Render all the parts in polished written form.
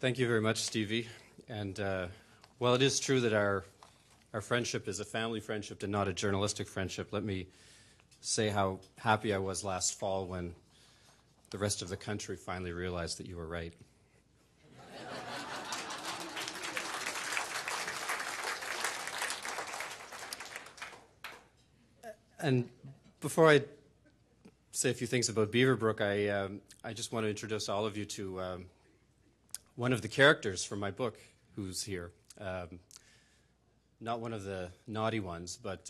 Thank you very much, Stevie. And while it is true that our friendship is a family friendship and not a journalistic friendship, let me say how happy I was last fall when the rest of the country finally realized that you were right. And before I say a few things about Beaverbrook, I just want to introduce all of you to one of the characters from my book who's here. Not one of the naughty ones, but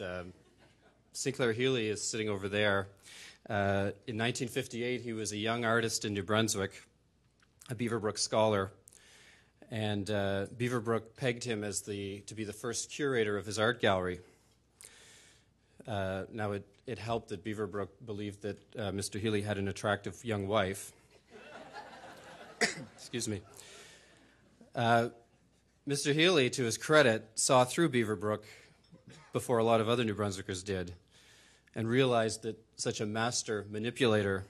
Sinclair Healy is sitting over there. In 1958, he was a young artist in New Brunswick, a Beaverbrook scholar, and Beaverbrook pegged him as to be the first curator of his art gallery. Now, it helped that Beaverbrook believed that Mr. Healy had an attractive young wife. Excuse me. Mr. Healy, to his credit, saw through Beaverbrook before a lot of other New Brunswickers did and realized that such a master manipulator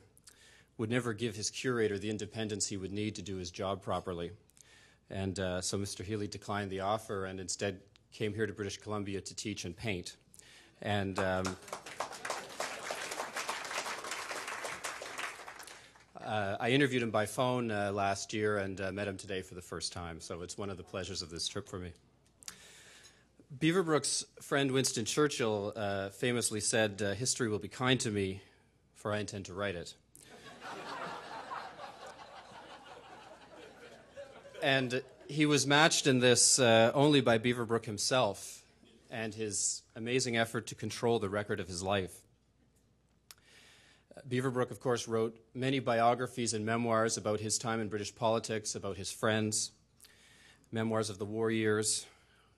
would never give his curator the independence he would need to do his job properly. And so Mr. Healy declined the offer and instead came here to British Columbia to teach and paint. And I interviewed him by phone last year and met him today for the first time, so it's one of the pleasures of this trip for me. Beaverbrook's friend Winston Churchill famously said, "History will be kind to me, for I intend to write it." And he was matched in this only by Beaverbrook himself and his amazing effort to control the record of his life. Beaverbrook, of course, wrote many biographies and memoirs about his time in British politics, about his friends, memoirs of the war years,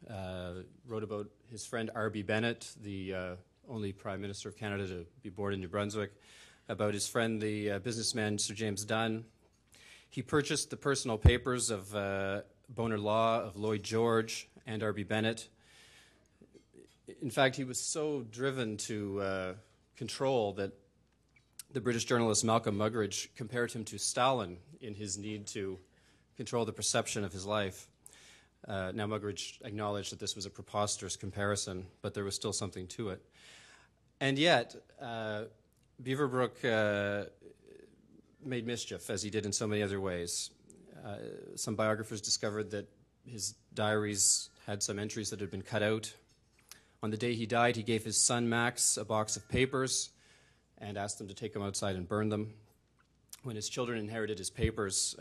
wrote about his friend R.B. Bennett, the only Prime Minister of Canada to be born in New Brunswick, about his friend, the businessman Sir James Dunn. He purchased the personal papers of Bonar Law, of Lloyd George, and R.B. Bennett. In fact, he was so driven to control that the British journalist Malcolm Muggeridge compared him to Stalin in his need to control the perception of his life. Now, Muggeridge acknowledged that this was a preposterous comparison, but there was still something to it. And yet, Beaverbrook made mischief, as he did in so many other ways. Some biographers discovered that his diaries had some entries that had been cut out. On the day he died, he gave his son Max a box of papers and asked him to take them outside and burn them. When his children inherited his papers,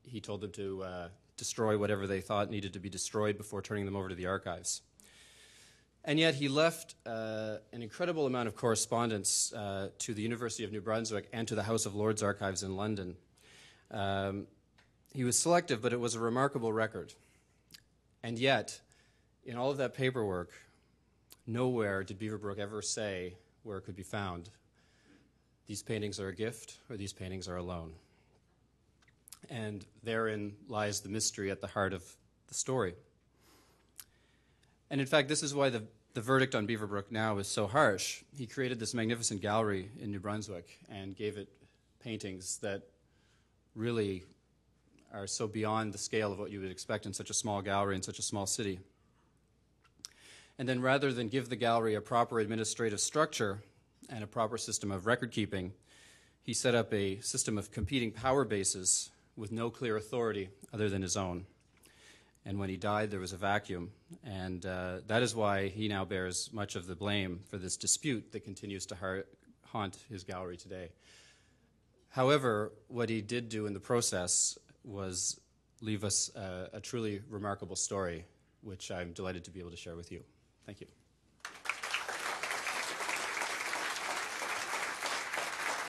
he told them to destroy whatever they thought needed to be destroyed before turning them over to the archives. And yet he left an incredible amount of correspondence to the University of New Brunswick and to the House of Lords archives in London. He was selective, but it was a remarkable record. And yet, in all of that paperwork, nowhere did Beaverbrook ever say where it could be found. These paintings are a gift, or these paintings are a loan. And therein lies the mystery at the heart of the story. And in fact, this is why the verdict on Beaverbrook now is so harsh. He created this magnificent gallery in New Brunswick and gave it paintings that really are so beyond the scale of what you would expect in such a small gallery in such a small city. And then rather than give the gallery a proper administrative structure and a proper system of record keeping, he set up a system of competing power bases with no clear authority other than his own. And when he died, there was a vacuum. And that is why he now bears much of the blame for this dispute that continues to haunt his gallery today. However, what he did do in the process was leave us a truly remarkable story, which I'm delighted to be able to share with you. Thank you.